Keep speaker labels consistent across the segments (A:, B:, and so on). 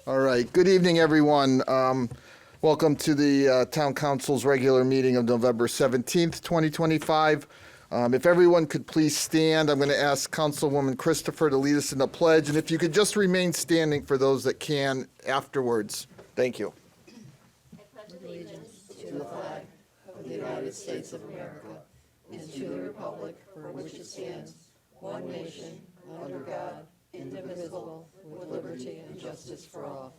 A: All right. Good evening, everyone. Welcome to the Town Council's regular meeting of November 17th, 2025. If everyone could please stand, I'm going to ask Councilwoman Christopher to lead us in the pledge, and if you could just remain standing for those that can afterwards. Thank you.
B: I pledge allegiance to the flag of the United States of America and to the republic for which it stands, one nation, under God, indivisible, with liberty and justice for all.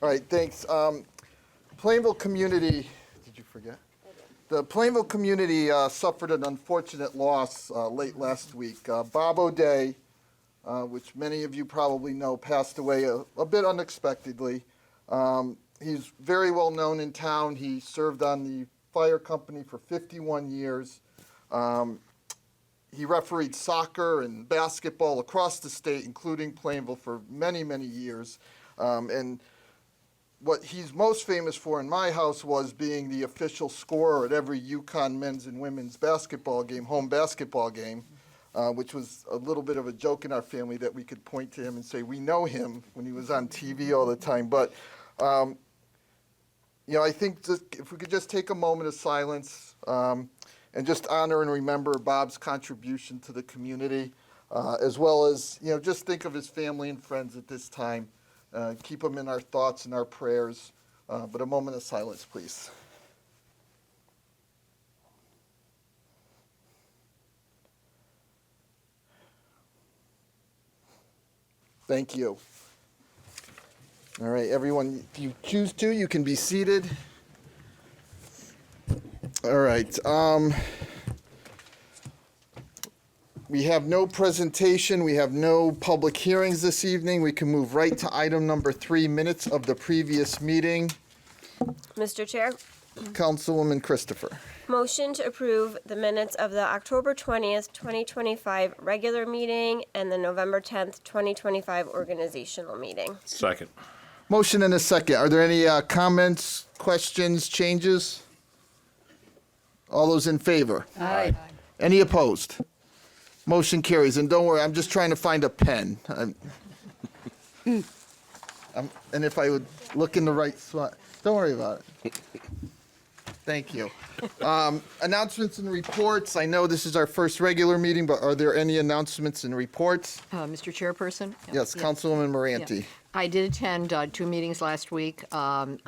A: All right, thanks. Plainville community, did you forget? The Plainville community suffered an unfortunate loss late last week. Bob O'Day, which many of you probably know, passed away a bit unexpectedly. He's very well known in town. He served on the fire company for 51 years. He refereed soccer and basketball across the state, including Plainville, for many, many years. And what he's most famous for in my house was being the official scorer at every UConn men's and women's basketball game, home basketball game, which was a little bit of a joke in our family that we could point to him and say, we know him, when he was on TV all the time. But, I think if we could just take a moment of silence and just honor and remember Bob's contribution to the community, as well as, just think of his family and friends at this time. Keep them in our thoughts and our prayers. But a moment of silence, please. Thank you. All right, everyone, if you choose to, you can be seated. All right. We have no presentation. We have no public hearings this evening. We can move right to item number 3, minutes of the previous meeting.
C: Mr. Chair,
A: Councilwoman Christopher.
C: motion to approve the minutes of the October 20th, 2025 regular meeting and the November 10th, 2025 organizational meeting.
D: Second.
A: Motion and a second. Are there any comments, questions, changes? All those in favor?
B: Aye.
A: Any opposed? Motion carries. And don't worry, I'm just trying to find a pen. And if I would look in the right spot, don't worry about it. Thank you. Announcements and reports. I know this is our first regular meeting, but are there any announcements and reports?
E: Mr. Chairperson?
A: Yes, Councilwoman Moranti.
E: I did attend 2 meetings last week on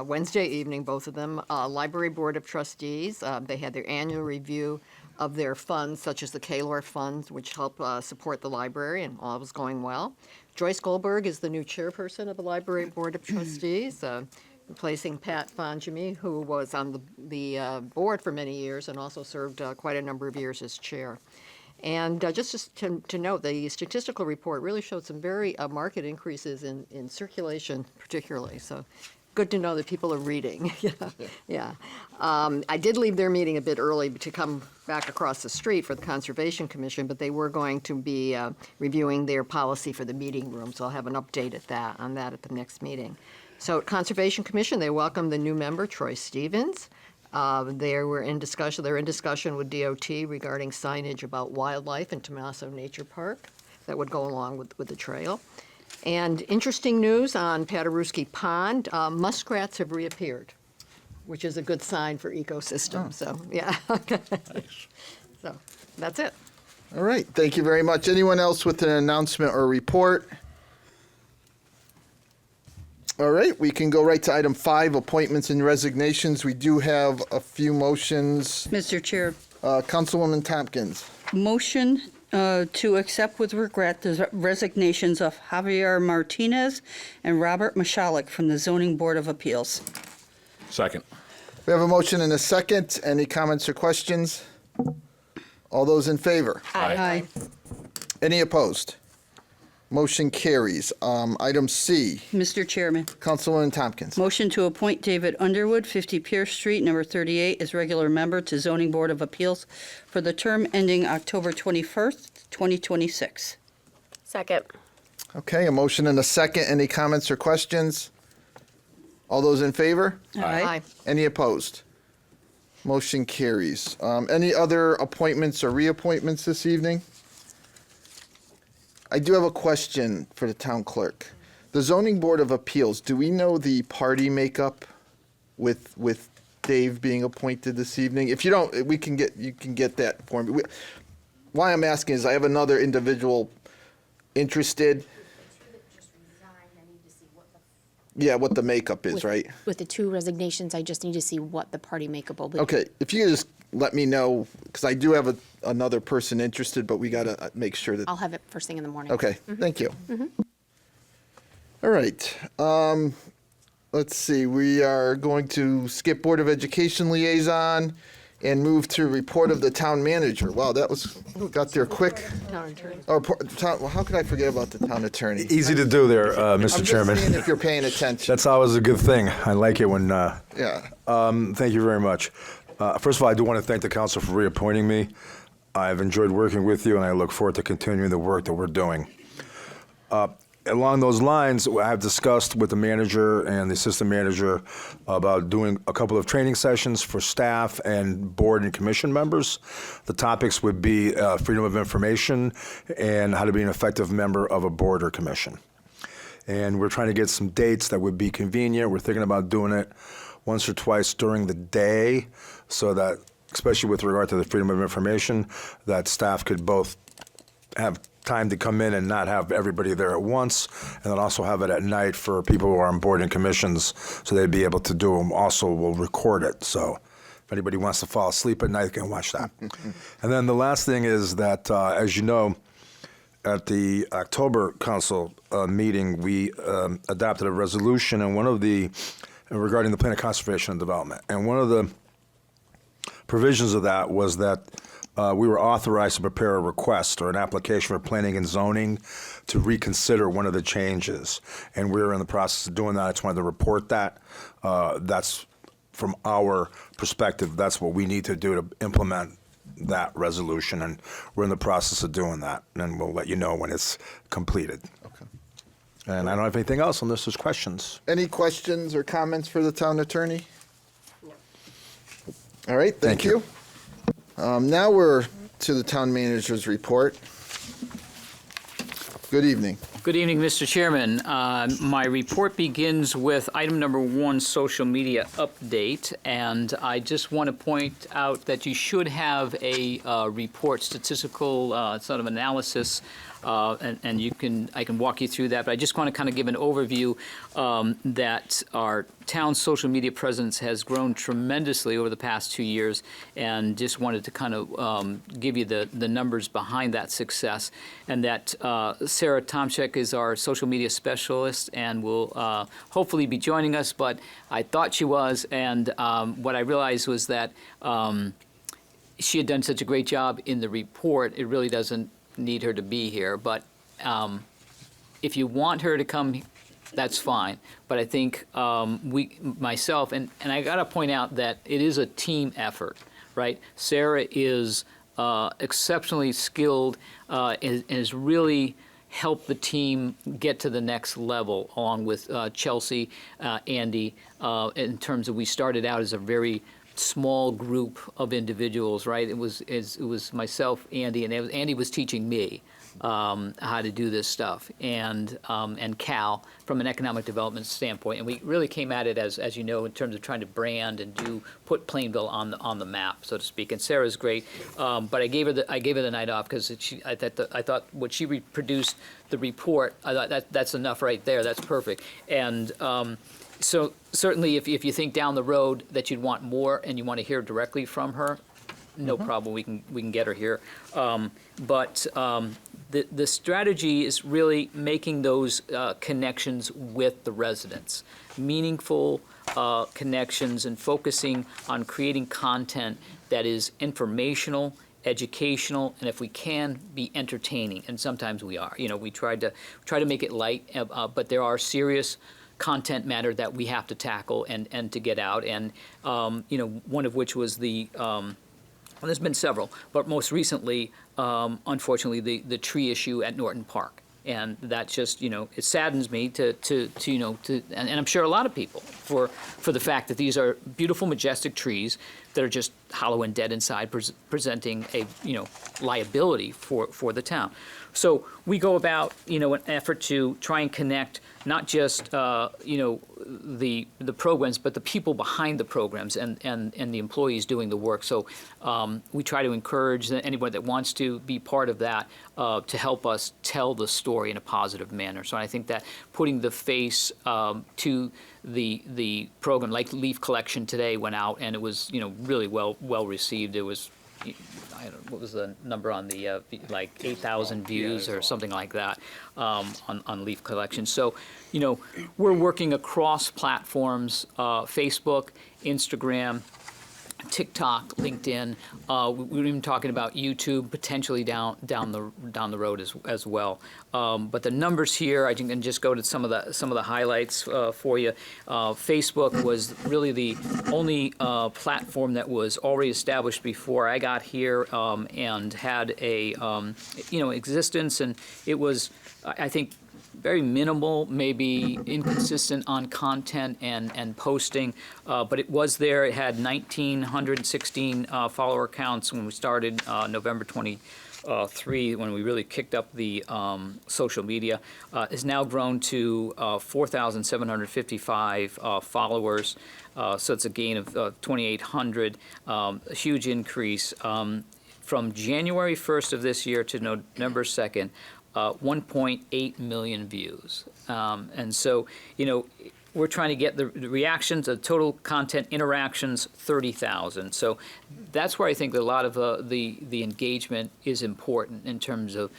E: Wednesday evening, both of them. Library Board of Trustees, they had their annual review of their funds, such as the KLOR funds, which help support the library, and all was going well. Joyce Goldberg is the new chairperson of the Library Board of Trustees, replacing Pat Fonjimi, who was on the board for many years and also served quite a number of years as chair. And just to note, the statistical report really showed some very marked increases in circulation, particularly. So good to know that people are reading. Yeah. I did leave their meeting a bit early to come back across the street for the Conservation Commission, but they were going to be reviewing their policy for the meeting room. So I'll have an update on that at the next meeting. So at Conservation Commission, they welcomed the new member, Troy Stevens. They're in discussion with DOT regarding signage about wildlife in Tomaso Nature Park that would go along with the trail. And interesting news on Paderewski Pond, muskrats have reappeared, which is a good sign for ecosystem. So, yeah.
D: Nice.
E: So, that's it.
A: All right, thank you very much. Anyone else with an announcement or report? All right, we can go right to item 5, appointments and resignations. We do have a few motions.
F: Mr. Chair,
A: Councilwoman Tompkins.
F: motion to accept with regret the resignations of Javier Martinez and Robert Mashalik from the Zoning Board of Appeals.
D: Second.
A: We have a motion and a second. Any comments or questions? All those in favor?
F: Aye.
A: Any opposed? Motion carries. Item C,
F: Mr. Chairman,
A: Councilwoman Tompkins.
F: motion to appoint David Underwood, 50 Pierce Street, number 38, as regular member to Zoning Board of Appeals for the term ending October 21st, 2026.
C: Second.
A: Okay, a motion and a second. Any comments or questions? All those in favor?
E: Aye.
A: Any opposed? Motion carries. Any other appointments or reappointments this evening? I do have a question for the town clerk. The zoning board of appeals, do we know the party makeup with Dave being appointed this evening? If you don't, you can get that for me. Why I'm asking is I have another individual interested. Yeah, what the makeup is, right?
G: With the 2 resignations, I just need to see what the party makeup will be.
A: Okay, if you could just let me know, because I do have another person interested, but we got to make sure that.
G: I'll have it first thing in the morning.
A: Okay, thank you. All right, let's see, we are going to skip Board of Education liaison and move to report of the town manager. Wow, got there quick. Oh, well, how could I forget about the town attorney?
H: Easy to do there, Mr.
A: I'm
H: Chairman.
A: just seeing if you're paying attention.
H: That's always a good thing. I like it when.
A: Yeah.
H: Thank you very much. First of all, I do want to thank the council for reappointing me. I've enjoyed working with you, and I look forward to continuing the work that we're doing. Along those lines, I have discussed with the manager and the assistant manager about doing a couple of training sessions for staff and board and commission members. The topics would be freedom of information and how to be an effective member of a board or commission. And we're trying to get some dates that would be convenient. We're thinking about doing it once or twice during the day so that, especially with regard to the freedom of information, that staff could both have time to come in and not have everybody there at once, and then also have it at night for people who are on board and commissions, so they'd be able to do them. Also, we'll record it, so if anybody wants to fall asleep at night, they can watch that. And then the last thing is that, as you know, at the October council meeting, we adopted a resolution, and regarding the plan of conservation and development, and one of the provisions of that was that we were authorized to prepare a request or an application for planning and zoning to reconsider one of the changes. And we're in the process of doing that. I just wanted to report that. That's, from our perspective, that's what we need to do to implement that resolution. And we're in the process of doing that. And we'll let you know when it's completed.
A: Okay.
H: And I don't have anything else unless there's questions.
A: Any questions or comments for the town attorney? All right, thank
H: Thank you.
A: you. Now we're to the town manager's report. Good evening.
I: Good evening, Mr. Chairman. My report begins with item number 1, social media update. And I just want to point out that you should have a report, statistical sort of analysis, and I can walk you through that. But I just want to kind of give an overview that our town's social media presence has grown tremendously over the past 2 years, and just wanted to kind of give you the numbers behind that success. And that Sarah Tomczyk is our social media specialist and will hopefully be joining us, but I thought she was, and what I realized was that she had done such a great job in the report, it really doesn't need her to be here. But if you want her to come, that's fine. But I think myself, and I got to point out that it is a team effort, right? Sarah is exceptionally skilled and has really helped the team get to the next level, along with Chelsea, Andy, in terms of, we started out as a very small group of individuals, right? It was myself, Andy, and Andy was teaching me how to do this stuff, and Cal from an economic development standpoint. And we really came at it, as you know, in terms of trying to brand and put Plainville on the map, so to speak. And Sarah's great, but I gave her the night off because I thought what she reproduced the report. I thought that's enough right there. That's perfect. And so certainly, if you think down the road that you'd want more and you want to hear directly from her, no problem. We can get her here. But the strategy is really making those connections with the residents, meaningful connections, and focusing on creating content that is informational, educational, and if we can, be entertaining. And sometimes we are. We try to make it light, but there are serious content matter that we have to tackle and to get out. And one of which was well, there's been several, but most recently, unfortunately, the tree issue at Norton Park. And that just, it saddens me and I'm sure a lot of people, for the fact that these are beautiful, majestic trees that are just hollow and dead inside, presenting a, liability for the town. So we go about, an effort to try and connect not just, the programs, but the people behind the programs and the employees doing the work. So we try to encourage anyone that wants to be part of that to help us tell the story in a positive manner. So I think that putting the face to the program, like leaf collection today went out, and it was, really well received. It was, I don't know, what was the number on the, like 8,000 views or something like that on leaf collection. So, we're working across platforms, Facebook, Instagram, TikTok, LinkedIn. We're even talking about YouTube potentially down the road as well. But the numbers here, I can just go to some of the highlights for you. Facebook was really the only platform that was already established before I got here and had a existence, and it was, I think, very minimal, maybe inconsistent on content and posting, but it was there. It had 1,916 follower counts when we started November 23, when we really kicked up the social media. It's now grown to 4,755 followers, so it's a gain of 2,800, a huge increase. From January 1st of this year to November 2nd, 1.8 million views. And so, we're trying to get the reactions, the total content interactions, 30,000. So that's where I think that a lot of the engagement is important in terms of,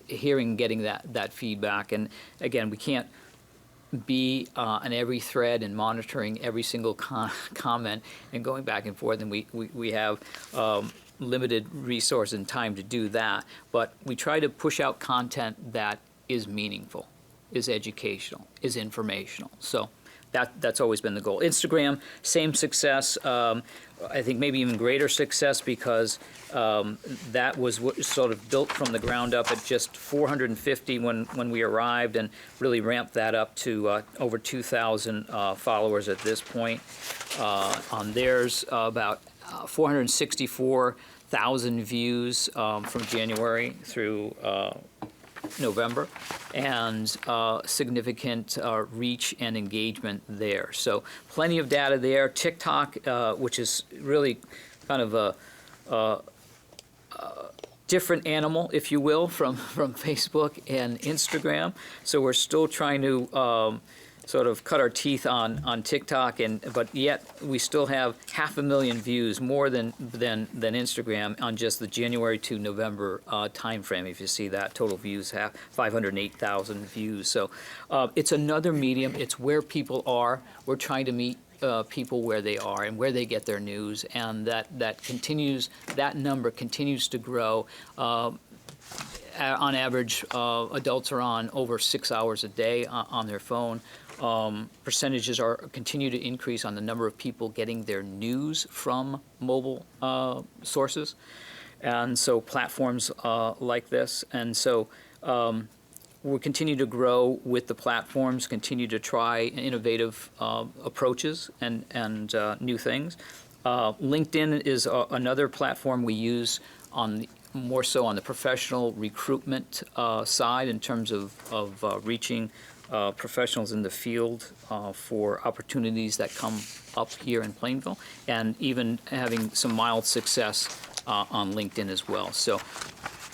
I: hearing, getting that feedback. And again, we can't be on every thread and monitoring every single comment and going back and forth. And we have limited resource and time to do that, but we try to push out content that is meaningful, is educational, is informational. So that's always been the goal. Instagram, same success. I think maybe even greater success because that was what sort of built from the ground up at just 450 when we arrived, and really ramped that up to over 2,000 followers at this point. On theirs, about 464,000 views from January through November, and significant reach and engagement there. So plenty of data there. TikTok, which is really kind of a different animal, if you will, from Facebook and Instagram. So we're still trying to sort of cut our teeth on TikTok, but yet we still have 500,000 views, more than Instagram, on just the January to November timeframe. If you see that, total views have 508,000 views. So it's another medium. It's where people are. We're trying to meet people where they are and where they get their news, and that continues. That number continues to grow. On average, adults are on over 6 hours a day on their phone. Percentages continue to increase on the number of people getting their news from mobile sources, and so platforms like this. And so we'll continue to grow with the platforms, continue to try innovative approaches and new things. LinkedIn is another platform we use more so on the professional recruitment side, in terms of reaching professionals in the field for opportunities that come up here in Plainville, and even having some mild success on LinkedIn as well. So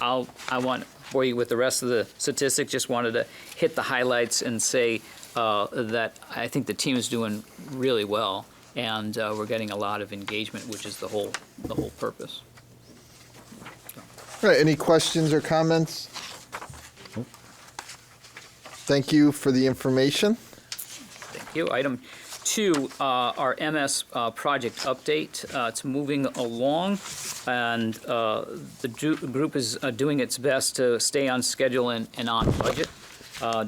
I: I want, for you with the rest of the statistics, just wanted to hit the highlights and say that I think the team is doing really well, and we're getting a lot of engagement, which is the whole purpose.
A: All right, any questions or comments? Thank you for the information.
I: Thank you. Item 2, our MS project update. It's moving along, and the group is doing its best to stay on schedule and on budget.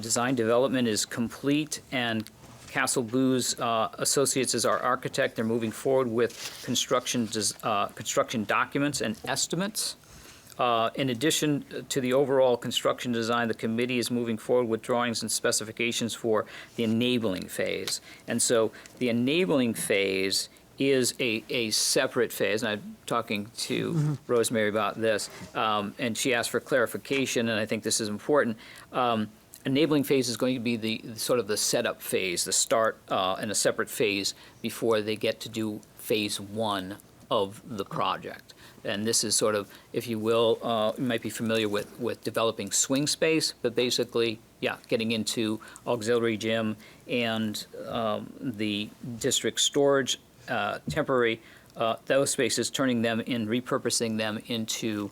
I: Design development is complete, and Castle Booz Associates is our architect. They're moving forward with construction documents and estimates. In addition to the overall construction design, the committee is moving forward with drawings and specifications for the enabling phase. And so the enabling phase is a separate phase, and I'm talking to Rosemary about this, and she asked for clarification, and I think this is important. Enabling phase is going to be the sort of the setup phase, the start, and a separate phase before they get to do phase one of the project. And this is sort of, if you will, you might be familiar with developing swing space, but basically, yeah, getting into auxiliary gym and the district storage, temporary, those spaces, turning them in, repurposing them into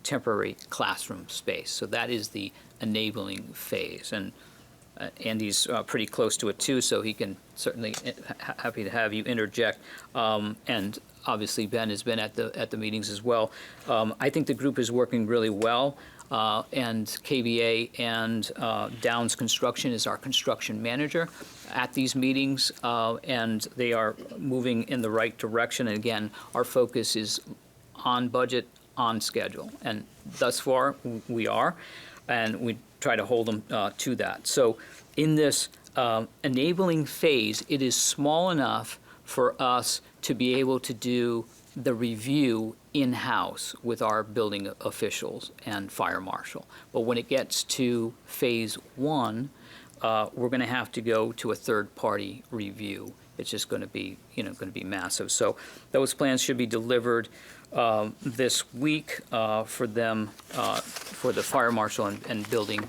I: temporary classroom space. So that is the enabling phase. And Andy's pretty close to it too, so he can certainly, happy to have you interject. And obviously Ben has been at the meetings as well. I think the group is working really well, and KBA and Downs Construction is our construction manager at these meetings, and they are moving in the right direction. And again, our focus is on budget, on schedule, and thus far we are, and we try to hold them to that. So in this enabling phase, it is small enough for us to be able to do the review in-house with our building officials and fire marshal. But when it gets to phase one, we're going to have to go to a third-party review. It's just going to be, going to be massive. So those plans should be delivered this week for them, for the fire marshal and building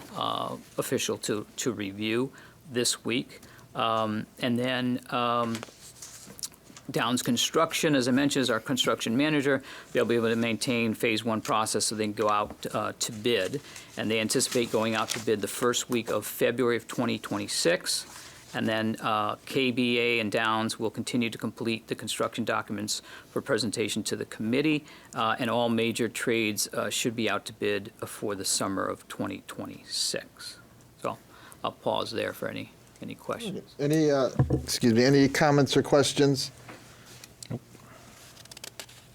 I: official to review this week. And then Downs Construction, as I mentioned, is our construction manager. They'll be able to maintain phase one process so they can go out to bid. And they anticipate going out to bid the first week of February of 2026. And then KBA and Downs will continue to complete the construction documents for presentation to the committee. And all major trades should be out to bid for the summer of 2026. So I'll pause there for any questions.
A: Any, excuse me, any comments or questions?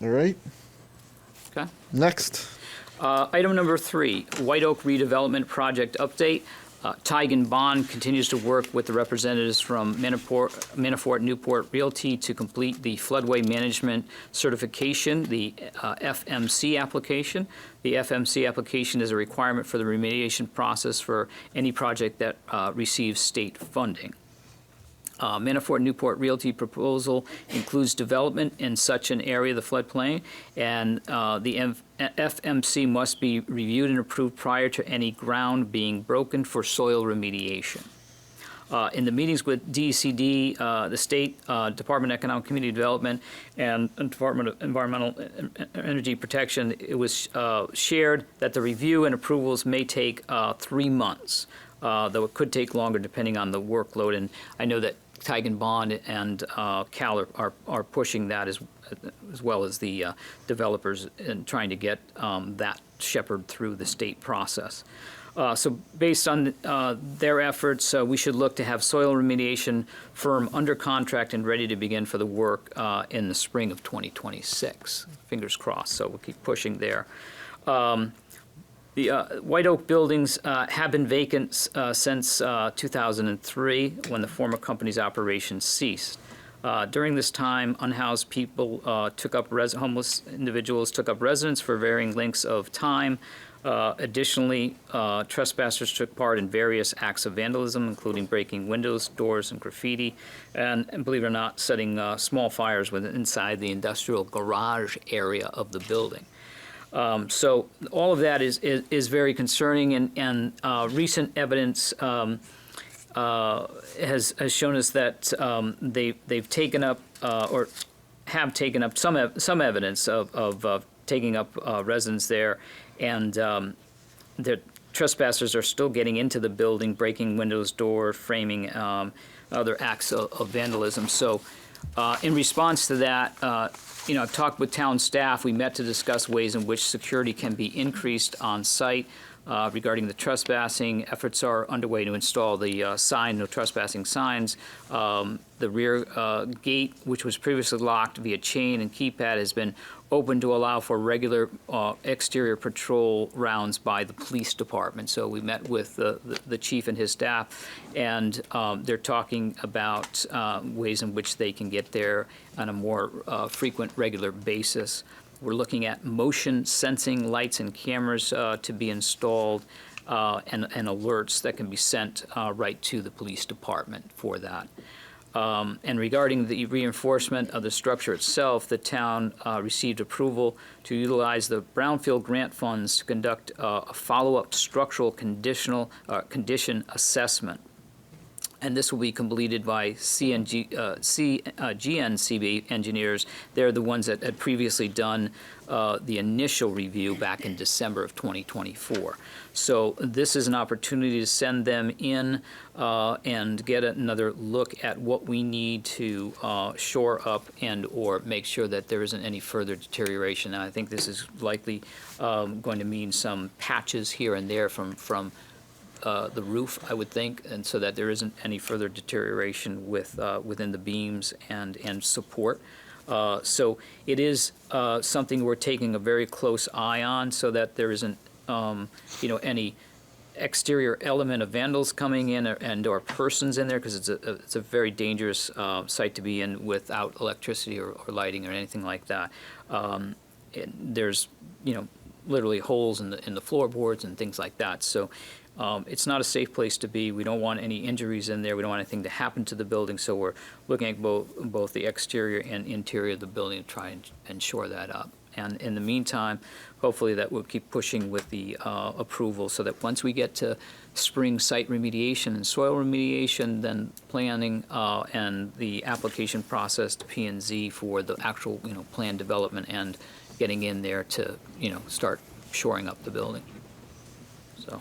A: All right,
I: Okay.
A: next.
I: Item number 3, White Oak redevelopment project update. Tigan Bond continues to work with the representatives from Manafort Newport Realty to complete the floodway management certification, the FMC application. The FMC application is a requirement for the remediation process for any project that receives state funding. Manafort Newport Realty proposal includes development in such an area of the floodplain, and the FMC must be reviewed and approved prior to any ground being broken for soil remediation. In the meetings with DECD, the State Department of Economic Community Development, and Department of Environmental Energy Protection, it was shared that the review and approvals may take 3 months, though it could take longer depending on the workload. And I know that Tigan Bond and Cal are pushing that as well as the developers in trying to get that shepherded through the state process. So based on their efforts, we should look to have soil remediation firm under contract and ready to begin for the work in the spring of 2026. Fingers crossed, so we'll keep pushing there. The White Oak buildings have been vacant since 2003, when the former company's operations ceased. During this time, unhoused people homeless individuals took up residence for varying lengths of time. Additionally, trespassers took part in various acts of vandalism, including breaking windows, doors, and graffiti, and believe it or not, setting small fires inside the industrial garage area of the building. So all of that is very concerning, and recent evidence has shown us that they've taken up or have taken up some evidence of taking up residents there, and the trespassers are still getting into the building, breaking windows, doors, framing, other acts of vandalism. So in response to that, I've talked with town staff. We met to discuss ways in which security can be increased on site regarding the trespassing. Efforts are underway to install the sign, no trespassing signs. The rear gate, which was previously locked via chain and keypad, has been open to allow for regular exterior patrol rounds by the police department. So we met with the chief and his staff, and they're talking about ways in which they can get there on a more frequent, regular basis. We're looking at motion sensing lights and cameras to be installed, and alerts that can be sent right to the police department for that. And regarding the reinforcement of the structure itself, the town received approval to utilize the Brownfield grant funds to conduct a follow-up structural condition assessment. And this will be completed by GNCB engineers. They're the ones that had previously done the initial review back in December of 2024. So this is an opportunity to send them in and get another look at what we need to shore up and or make sure that there isn't any further deterioration. And I think this is likely going to mean some patches here and there from the roof, I would think, and so that there isn't any further deterioration within the beams and support. So it is something we're taking a very close eye on, so that there isn't any exterior element of vandals coming in or persons in there, because it's a very dangerous site to be in without electricity or lighting or anything like that. There's literally holes in the floorboards and things like that. So it's not a safe place to be. We don't want any injuries in there. We don't want anything to happen to the building. So we're looking at both the exterior and interior of the building to try and shore that up. And in the meantime, hopefully that will keep pushing with the approval, so that once we get to spring site remediation and soil remediation, then planning and the application process to P&Z for the actual plan development and getting in there to start shoring up the building. So.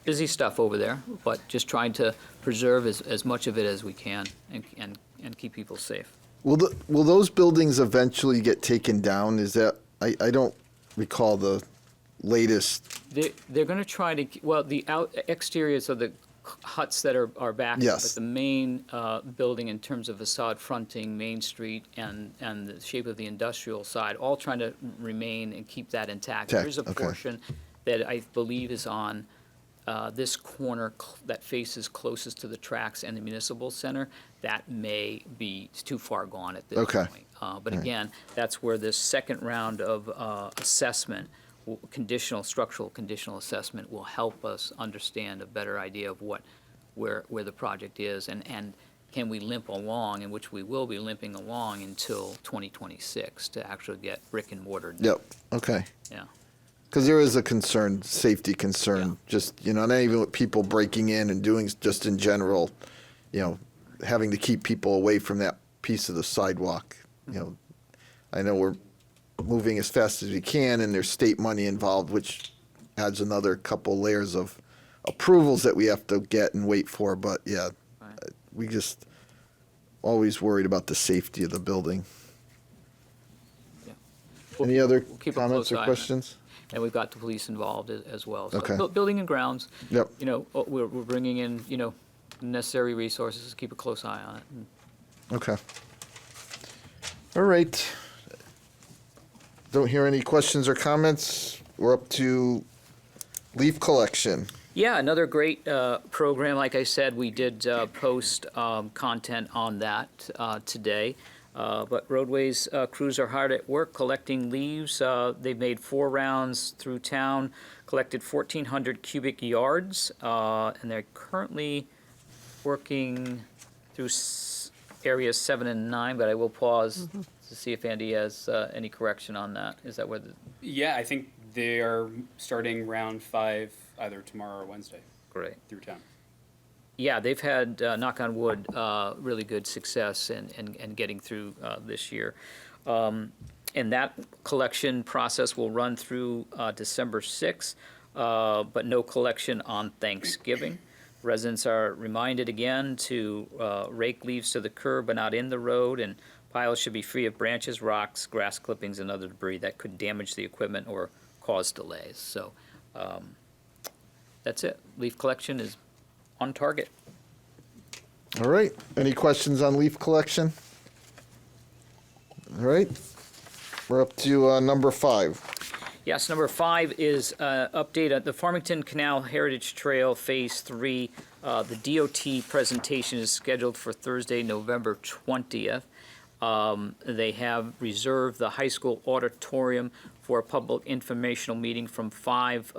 I: Busy stuff over there, but just trying to preserve as much of it as we can and keep people safe.
A: Will those buildings eventually get taken down? Is that, I don't recall the latest.
I: They're going to try to, well, the exteriors of the huts that are back,
A: Yes.
I: but the main building in terms of facade fronting Main Street and the shape of the industrial side, all trying to remain and keep that intact. There is a
A: Okay.
I: portion that I believe is on this corner that faces closest to the tracks and the municipal center. That may be too far gone at this
A: Okay.
I: point. But again, that's where this second round of assessment, structural conditional assessment, will help us understand a better idea of where the project is, and can we limp along, in which we will be limping along until 2026 to actually get brick and mortar done.
A: Yep, okay.
I: Yeah.
A: Because there is a concern, safety concern, just, not even with people breaking in and doing, just in general, having to keep people away from that piece of the sidewalk. I know we're moving as fast as we can, and there's state money involved, which adds another couple layers of approvals that we have to get and wait for. But yeah,
I: Right.
A: we just always worried about the safety of the building.
I: Yeah.
A: Any other
I: We'll keep a
A: comments
I: close eye
A: or
I: on it.
A: questions?
I: And we've got the police involved as well. So
A: Okay.
I: Building and grounds.
A: Yep.
I: We're bringing in, necessary resources to keep a close eye on it. And
A: Okay. All right. Don't hear any questions or comments. We're up to leaf collection.
I: Yeah, another great program. Like I said, we did post content on that today. But roadways crews are hard at work collecting leaves. They've made 4 rounds through town, collected 1,400 cubic yards, and they're currently working through areas 7 and 9. But I will pause to see if Andy has any correction on that. Is that where the
J: Yeah, I think they are starting round 5 either tomorrow or Wednesday
I: great?
J: through town.
I: Yeah, they've had, knock on wood, really good success in getting through this year. And that collection process will run through December 6th, but no collection on Thanksgiving. Residents are reminded again to rake leaves to the curb but not in the road, and Piles should be free of branches, rocks, grass clippings, and other debris that could damage the equipment or cause delays. So that's it. Leaf collection is on target.
A: All right. Any questions on leaf collection? All right. We're up to number 5.
I: Yes, number 5 is update at the Farmington Canal Heritage Trail Phase 3. The DOT presentation is scheduled for Thursday, November 20th. They have reserved the high school auditorium for a public informational meeting from 5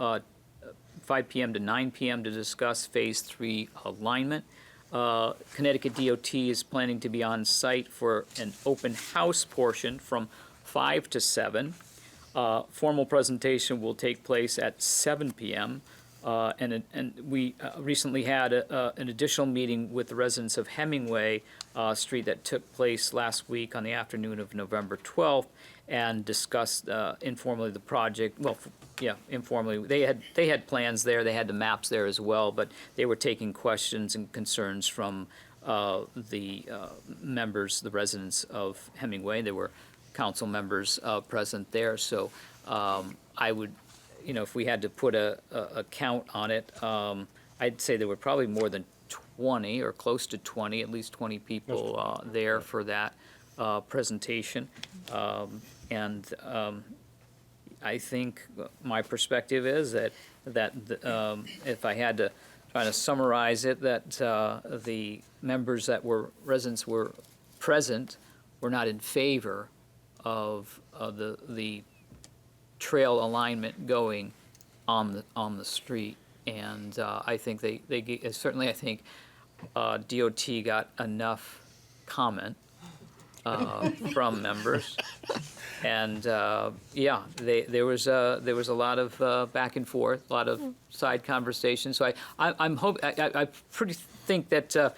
I: p.m. to 9 p.m. to discuss Phase 3 alignment. Connecticut DOT is planning to be on site for an open house portion from 5 to 7. Formal presentation will take place at 7 p.m. And we recently had an additional meeting with the residents of Hemingway Street that took place last week on the afternoon of November 12th and discussed informally the project. Well, informally. They had plans there. They had the maps there as well, but they were taking questions and concerns from the members, the residents of Hemingway. There were council members present there, so I would, if we had to put a count on it, I'd say there were probably more than 20 or close to 20, at least 20 people there for that presentation. I think my perspective is that if I had to try to summarize it, that the members that were residents were present were not in favor of the trail alignment going on the street, and I think they certainly I think DOT got enough comment from members, and there was a lot of back and forth, a lot of side conversations. So I pretty think that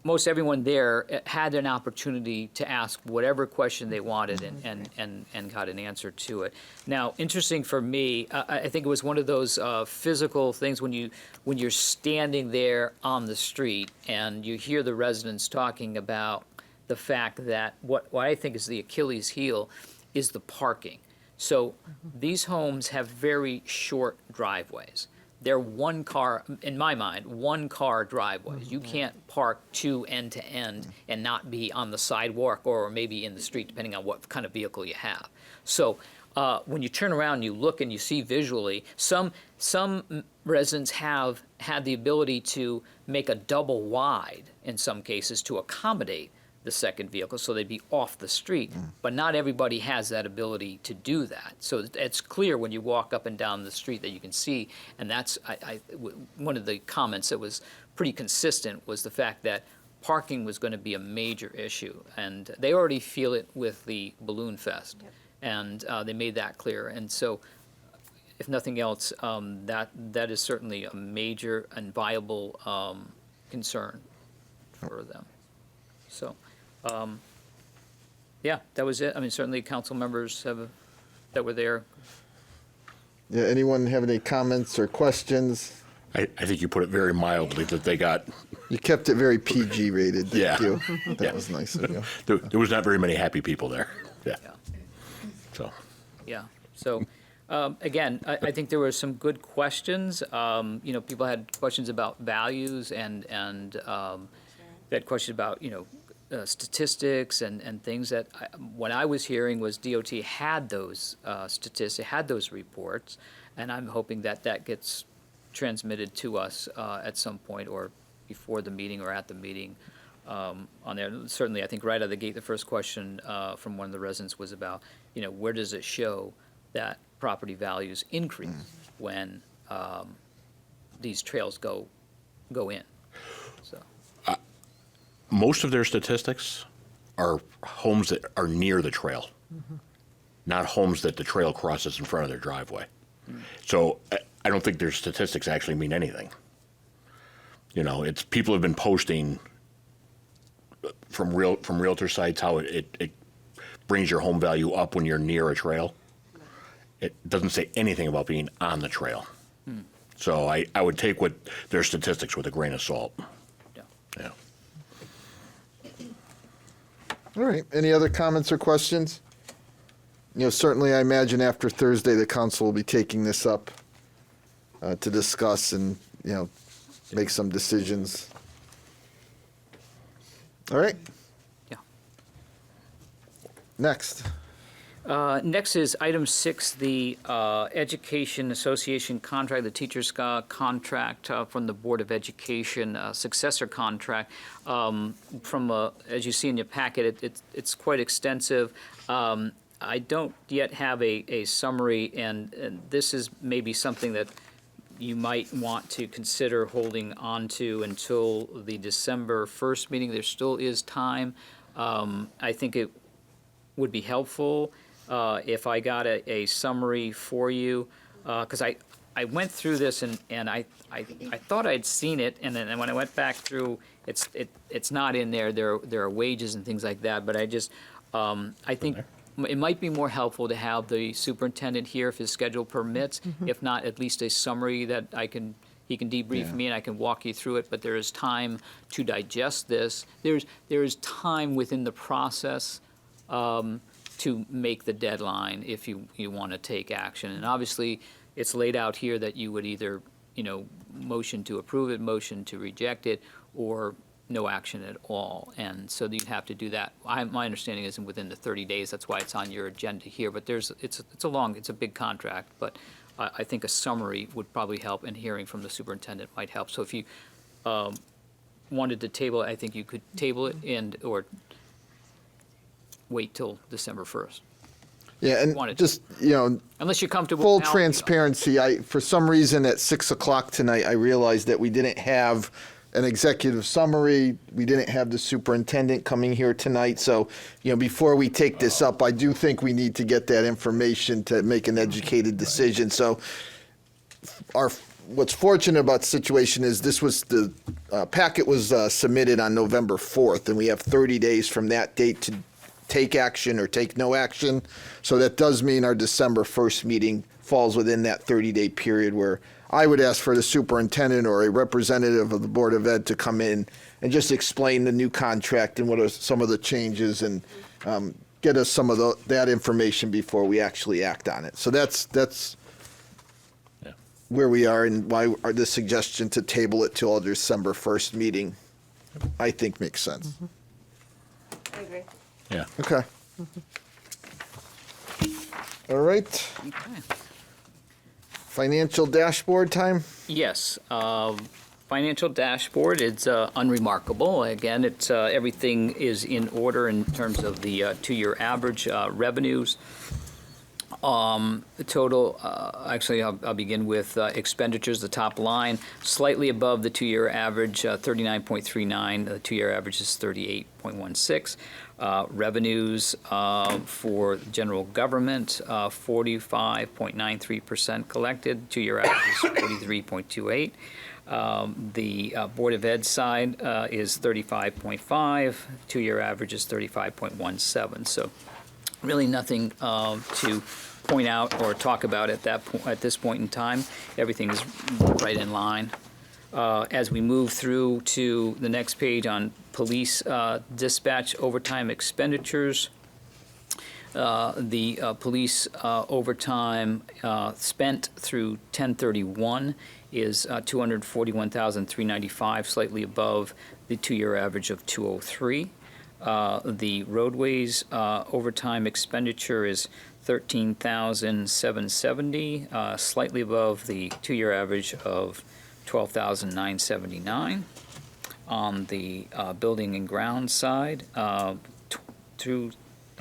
I: most everyone there had an opportunity to ask whatever question they wanted and got an answer to it. Now, interesting for me, I think it was one of those physical things when you're standing there on the street and you hear the residents talking about the fact that what I think is the Achilles heel is the parking. So these homes have very short driveways. They're one car, in my mind, one car driveways. You can't park two end to end and not be on the sidewalk or maybe in the street, depending on what kind of vehicle you have. So when you turn around and you look and you see visually, some residents have had the ability to make a double wide in some cases to accommodate the second vehicle, so they'd be off the street. But not everybody has that ability to do that. So it's clear when you walk up and down the street that you can see, and that's one of the comments that was pretty consistent was the fact that parking was going to be a major issue, and they already feel it with the Balloon Fest, and they made that clear. And so, if nothing else, that is certainly a major and viable concern for them. So. That was it. I mean, certainly council members that were there.
A: Yeah, anyone have any comments or questions?
D: I think you put it very mildly that they got.
A: You kept it very PG rated, thank
D: Yeah.
A: you. That was nice of you.
D: There was not very many happy people there. Yeah.
I: Yeah.
D: So.
I: Yeah. So, again, I think there were some good questions. People had questions about values and they had questions about, statistics and things that what I was hearing was DOT had those statistics, had those reports, and I'm hoping that gets transmitted to us at some point or before the meeting or at the meeting on there. Certainly, I think right out of the gate, the first question from one of the residents was about, where does it show that property values increase when these trails go in? So.
D: Most of their statistics are homes that are near the trail, not homes that the trail crosses in front of their driveway. So I don't think their statistics actually mean anything. It's people have been posting from realtor sites how it brings your home value up when you're near a trail. It doesn't say anything about being on the trail. So I would take their statistics with a grain of salt.
I: Yeah.
D: Yeah.
A: All right, any other comments or questions? Certainly I imagine after Thursday, the council will be taking this up to discuss and, make some decisions. All right.
I: Yeah.
A: Next.
I: Next is item 6, the Education Association contract, the teachers' contract from the Board of Education, successor contract. As you see in your packet, it's quite extensive. I don't yet have a summary, and this is maybe something that you might want to consider holding on to until the December 1st meeting. There still is time. I think it would be helpful if I got a summary for you, because I went through this and I thought I'd seen it, and then when I went back through, it's not in there. There are wages and things like that, but I think it might be more helpful to have the superintendent here if his schedule permits. If not, at least a summary that he can debrief me and I can walk you through it, but there is time to digest this. There is time within the process to make the deadline if you want to take action. And obviously, it's laid out here that you would either, motion to approve it, motion to reject it, or no action at all. And so you'd have to do that. My understanding isn't within the 30 days. That's why it's on your agenda here. But it's a big contract. But I think a summary would probably help, and hearing from the superintendent might help. So if you wanted to table it, I think you could table it or wait till December 1st.
A: Yeah, and
I: Wanted
A: just,
I: Unless you're comfortable.
A: full
I: now,
A: transparency, for some reason at 6 o'clock tonight, I realized that we didn't have an executive summary. We didn't have the superintendent coming here tonight. So, before we take this up, I do think we need to get that information to make an educated decision. So what's fortunate about the situation is the packet was submitted on November 4th, and we have 30 days from that date to take action or take no action. So that does mean our December 1st meeting falls within that 30-day period where I would ask for the superintendent or a representative of the Board of Ed to come in and just explain the new contract and what are some of the changes and get us some of that information before we actually act on it. So that's where we are, and why the suggestion to table it till our December 1st meeting, I think makes sense.
C: I agree.
D: Yeah.
A: Okay. All right.
I: Okay.
A: Financial dashboard time?
I: Yes, financial dashboard, it's unremarkable. Again, it's everything is in order in terms of the 2-year average revenues. The total, actually, I'll begin with expenditures, the top line, slightly above the 2-year average, 39.39. The 2-year average is 38.16. Revenues for general government, 45.93% collected. 2-year average is 43.28. The Board of Ed side is 35.5. 2-year average is 35.17. So really nothing to point out or talk about at this point in time. Everything is right in line. As we move through to the next page on police dispatch overtime expenditures, the police overtime spent through 10/31 is $241,395, slightly above the 2-year average of 203. The roadways overtime expenditure is $13,770, slightly above the 2-year average of $12,979. On the building and grounds side, through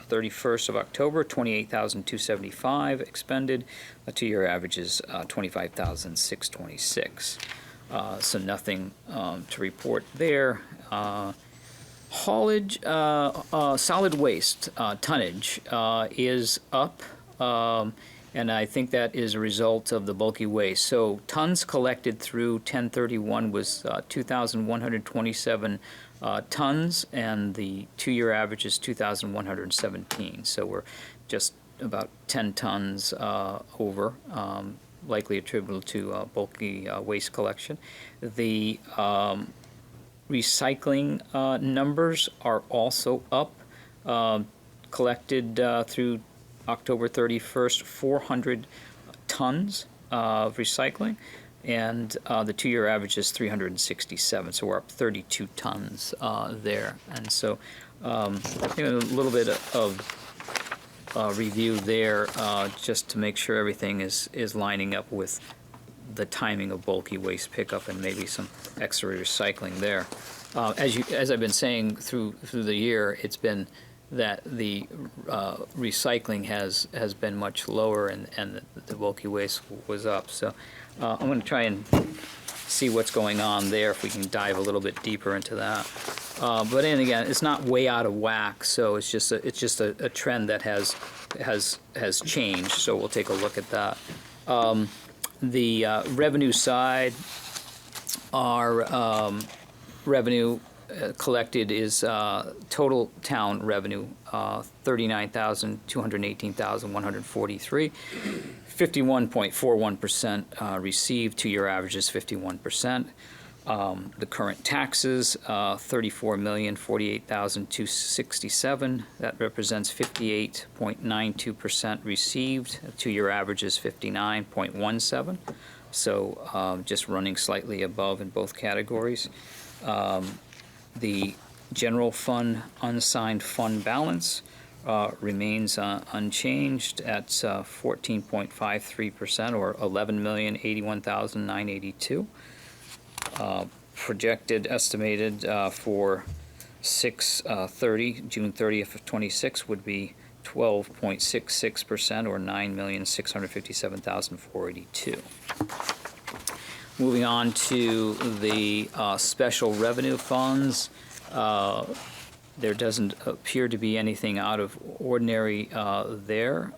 I: 31st of October, $28,275 expended. The 2-year average is $25,626. So nothing to report there. Haulage, solid waste tonnage is up, and I think that is a result of the bulky waste. So tons collected through 10/31 was 2,127 tons, and the 2-year average is 2,117. So we're just about 10 tons over, likely attributable to bulky waste collection. The recycling numbers are also up. collected through October 31st, 400 tons of recycling, and the two-year average is 367, so we're up 32 tons there. And so a little bit of review there just to make sure everything is lining up with the timing of bulky waste pickup and maybe some extra recycling there. As I've been saying through the year, it's been that the recycling has been much lower and the bulky waste was up. So I'm going to try and see what's going on there, if we can dive a little bit deeper into that. But then again, it's not way out of whack, so it's just a trend that has changed. So we'll take a look at that. The revenue side, our revenue collected is total town revenue, $39,218,143. 51.41% received. Two-year average is 51%. The current taxes, $34,048,267. That represents 58.92% received. Two-year average is 59.17. So just running slightly above in both categories. The general fund unassigned fund balance remains unchanged at 14.53%, or $11,081,982. Projected estimated for June 30th of '26 would be 12.66%, or $9,657,482. Moving on to the special revenue funds. There doesn't appear to be anything out of ordinary there.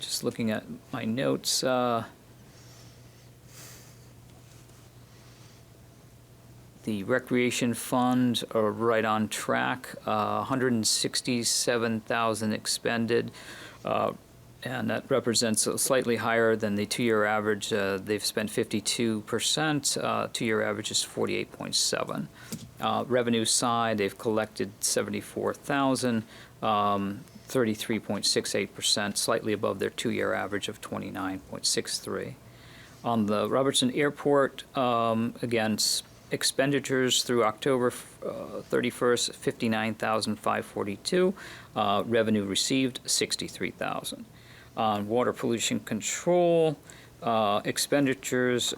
I: Just looking at my notes. The recreation fund are right on track. 167,000 expended. And that represents slightly higher than the two-year average. They've spent 52%. Two-year average is 48.7. Revenue side, they've collected 74,000, 33.68%, slightly above their two-year average of 29.63. On the Robertson Airport, again, expenditures through October 31st, 59,542. Revenue received, 63,000. On water pollution control, expenditures,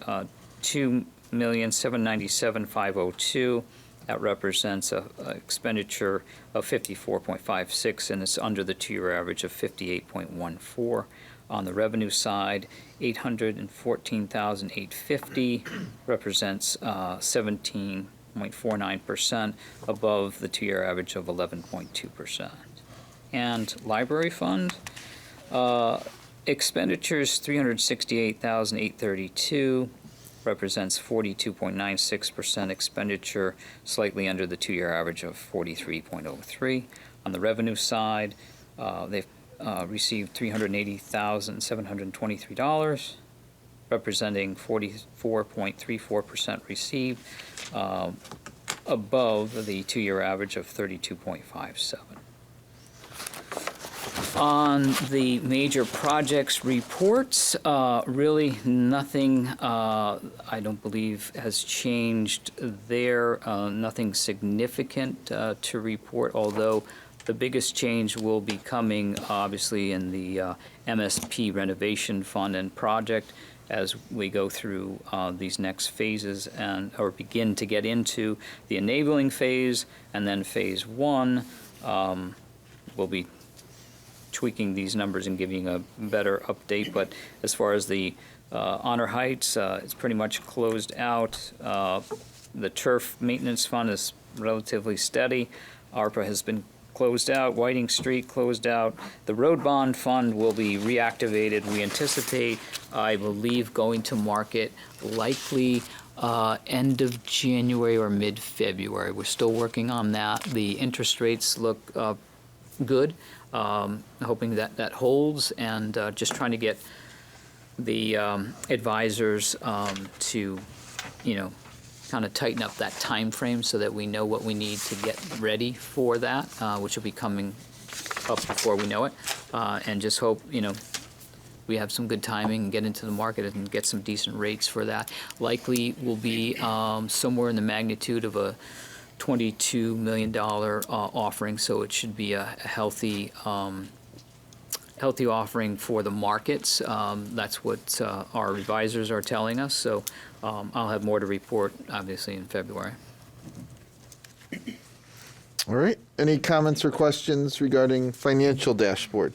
I: $2,797,502. That represents an expenditure of 54.56, and it's under the two-year average of 58.14. On the revenue side, $814,850 represents 17.49%, above the two-year average of 11.2%. And library fund, expenditures $368,832, represents 42.96% expenditure, slightly under the two-year average of 43.03. On the revenue side, they've received $380,723, representing 44.34% received, above the two-year average of 32.57. On the major projects reports, really nothing, I don't believe, has changed there. Nothing significant to report, although the biggest change will be coming, obviously, in the MSP renovation fund and project as we go through these next phases or begin to get into the enabling phase, and then phase one. We'll be tweaking these numbers and giving a better update, but as far as the Honor Heights, it's pretty much closed out. The turf maintenance fund is relatively steady. ARPA has been closed out. Whiting Street closed out. The road bond fund will be reactivated. We anticipate, I believe, going to market likely end of January or mid-February. We're still working on that. The interest rates look good. Hoping that holds, and just trying to get the advisors to, kind of tighten up that time frame so that we know what we need to get ready for that, which will be coming up before we know it. And just hope, we have some good timing and get into the market and get some decent rates for that. Likely will be somewhere in the magnitude of a $22 million offering, so it should be a healthy offering for the markets. That's what our advisors are telling us, so I'll have more to report, obviously, in February.
A: All right. Any comments or questions regarding financial dashboard?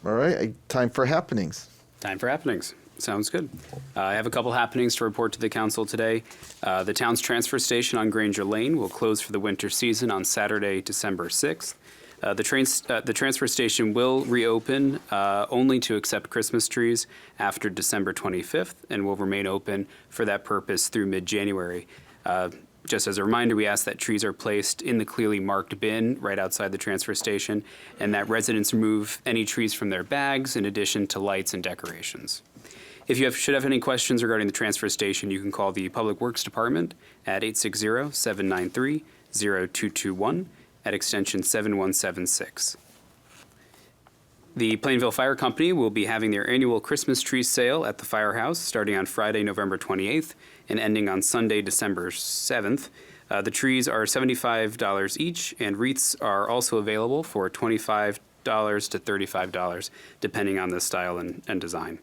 A: All right. Time for happenings.
J: Time for happenings. Sounds good. I have a couple happenings to report to the council today. The town's transfer station on Granger Lane will close for the winter season on Saturday, December 6th. The transfer station will reopen only to accept Christmas trees after December 25th and will remain open for that purpose through mid-January. Just as a reminder, we ask that trees are placed in the clearly marked bin right outside the transfer station and that residents remove any trees from their bags in addition to lights and decorations. If you should have any questions regarding the transfer station, you can call the Public Works Department at 860-793-0221 at extension 7176. The Plainville Fire Company will be having their annual Christmas tree sale at the firehouse starting on Friday, November 28th and ending on Sunday, December 7th. The trees are $75 each, and wreaths are also available for $25 to $35, depending on the style and design.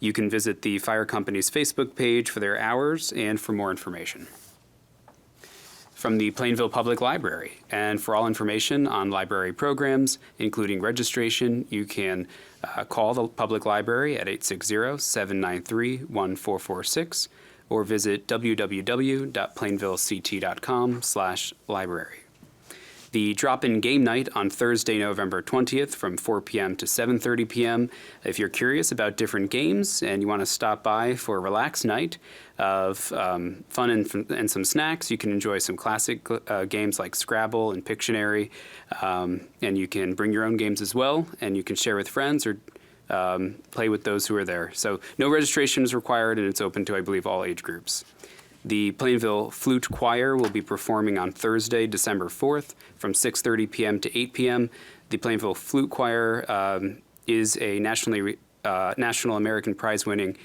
J: You can visit the fire company's Facebook page for their hours and for more information. From the Plainville Public Library, and for all information on library programs, including registration, you can call the public library at 860-793-1446 or visit www.plainvillect.com/library. The drop-in game night on Thursday, November 20th from 4 p.m. to 7:30 p.m. If you're curious about different games and you want to stop by for a relaxed night of fun and some snacks, you can enjoy some classic games like Scrabble and Pictionary, and you can bring your own games as well, and you can share with friends or play with those who are there. So no registration is required, and it's open to, I believe, all age groups. The Plainville Flute Choir will be performing on Thursday, December 4th from 6:30 p.m. to 8 p.m. The Plainville Flute Choir is a National American Prize winning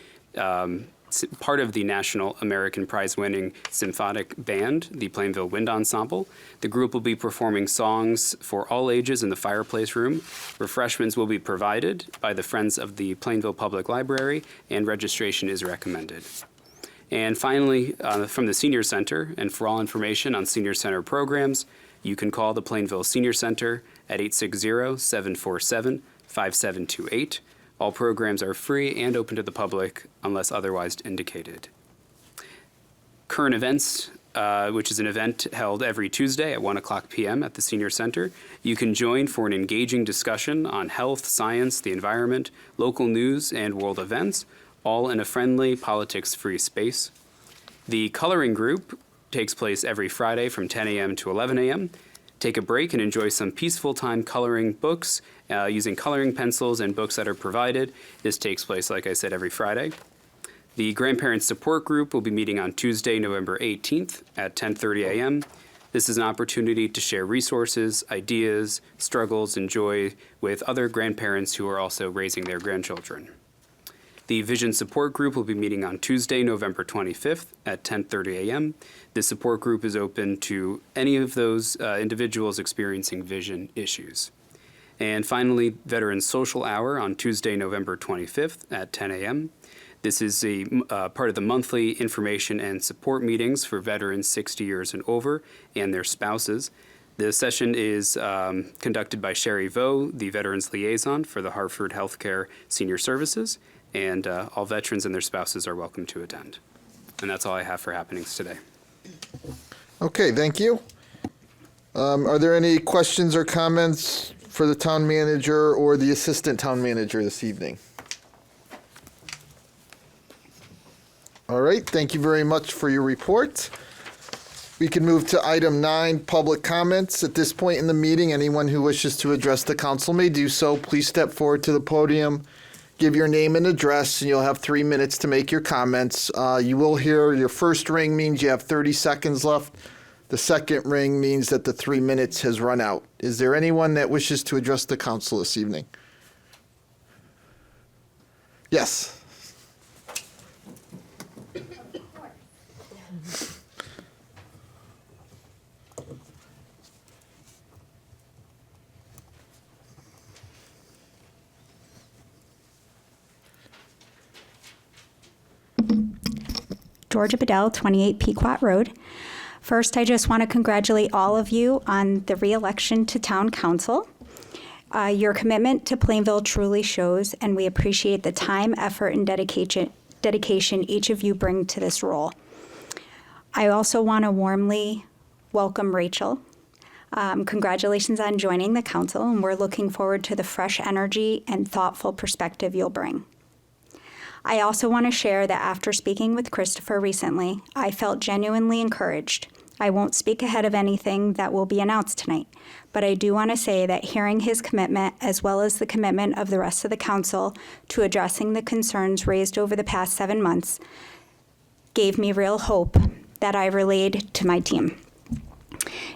J: part of the National American Prize winning symphonic band, the Plainville Wind Ensemble. The group will be performing songs for all ages in the fireplace room. Refreshments will be provided by the Friends of the Plainville Public Library, and registration is recommended. And finally, from the Senior Center, and for all information on Senior Center programs, you can call the Plainville Senior Center at 860-747-5728. All programs are free and open to the public unless otherwise indicated. Current events, which is an event held every Tuesday at 1:00 p.m. at the Senior Center. You can join for an engaging discussion on health, science, the environment, local news, and world events, all in a friendly, politics-free space. The coloring group takes place every Friday from 10 a.m. to 11 a.m. Take a break and enjoy some peaceful time coloring books using coloring pencils and books that are provided. This takes place, like I said, every Friday. The Grandparent Support Group will be meeting on Tuesday, November 18th at 10:30 a.m. This is an opportunity to share resources, ideas, struggles, and joy with other grandparents who are also raising their grandchildren. The Vision Support Group will be meeting on Tuesday, November 25th at 10:30 a.m. This support group is open to any of those individuals experiencing vision issues. And finally, Veterans Social Hour on Tuesday, November 25th at 10 a.m. This is a part of the monthly information and support meetings for veterans 60 years and over and their spouses. The session is conducted by Sherry Vo, the Veterans Liaison for the Hartford Healthcare Senior Services, and all veterans and their spouses are welcome to attend. And that's all I have for happenings today.
A: Okay, thank you. Are there any questions or comments for the town manager or the assistant town manager this evening? All right, thank you very much for your report. We can move to item 9, public comments. At this point in the meeting, anyone who wishes to address the council may do so. Please step forward to the podium give your name and address, and you'll have 3 minutes to make your comments. You will hear your first ring means you have 30 seconds left. The second ring means that the 3 minutes has run out. Is there anyone that wishes to address the council this evening? Yes.
K: Georgia Bedell, 28 Pequot Road. First, I just want to congratulate all of you on the re-election to Town Council. Your commitment to Plainville truly shows, and we appreciate the time, effort, and dedication each of you bring to this role. I also want to warmly welcome Rachel. Congratulations on joining the council, and we're looking forward to the fresh energy and thoughtful perspective you'll bring. I also want to share that after speaking with Christopher recently, I felt genuinely encouraged. I won't speak ahead of anything that will be announced tonight, but I do want to say that hearing his commitment, as well as the commitment of the rest of the council to addressing the concerns raised over the past 7 months, gave me real hope that I relayed to my team.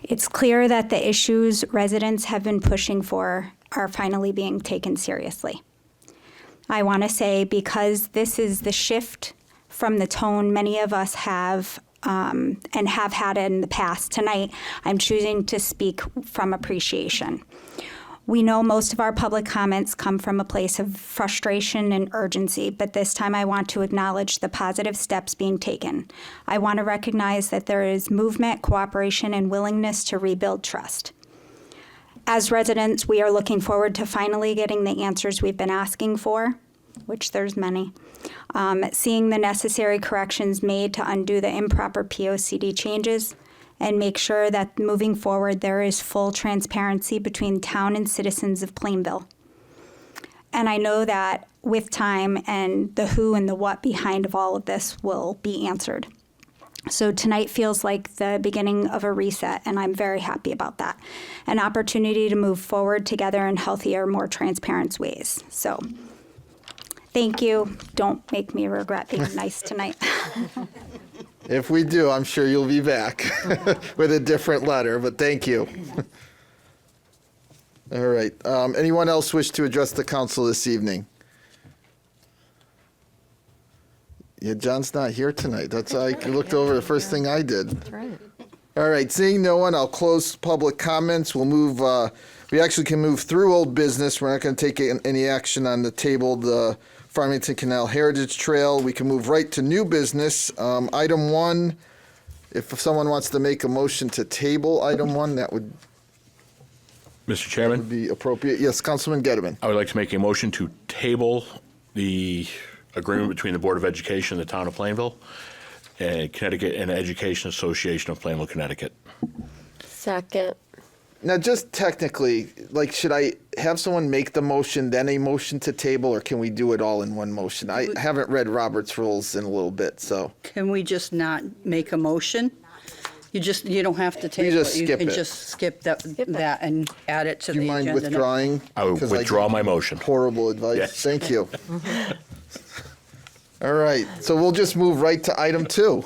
K: It's clear that the issues residents have been pushing for are finally being taken seriously. I want to say, because this is the shift from the tone many of us have and have had in the past, tonight I'm choosing to speak from appreciation. We know most of our public comments come from a place of frustration and urgency, but this time I want to acknowledge the positive steps being taken. I want to recognize that there is movement, cooperation, and willingness to rebuild trust. As residents, we are looking forward to finally getting the answers we've been asking for, which there's many, seeing the necessary corrections made to undo the improper POCD changes, and make sure that moving forward there is full transparency between town and citizens of Plainville. And I know that with time and the who and the what behind of all of this will be answered. So tonight feels like the beginning of a reset, and I'm very happy about that. An opportunity to move forward together in healthier, more transparent ways. So thank you. Don't make me regret being nice tonight.
A: If we do, I'm sure you'll be back with a different letter, but thank you. All right. Anyone else wish to address the council this evening? Yeah, John's not here tonight. That's I looked over the first thing I did.
E: That's right.
A: All right, seeing no one, I'll close public comments. We'll move, we actually can move through old business. We're not going to take any action on the tabled Farmington Canal Heritage Trail. We can move right to new business. Item 1, if someone wants to make a motion to table item 1, that would
D: Mr. Chairman,
A: be appropriate. Yes, Councilman Gettleman.
D: I would like to make a motion to table the agreement between the Board of Education and the Town of Plainville and Connecticut and Education Association of Plainville, Connecticut.
C: Second.
A: Now, just technically, like, should I have someone make the motion, then a motion to table, or can we do it all in one motion? I haven't read Robert's rules in a little bit, so.
F: Can we just not make a motion? You don't have to table
A: just
F: it. You
A: skip
F: can
A: it.
F: just skip that and add it to
A: Do
F: the
A: you
F: agenda.
A: mind withdrawing?
D: I would
A: 'Cause
D: withdraw
A: gave
D: my motion.
A: Horrible advice.
D: Yes.
A: Thank you. All right, so we'll just move right to item 2.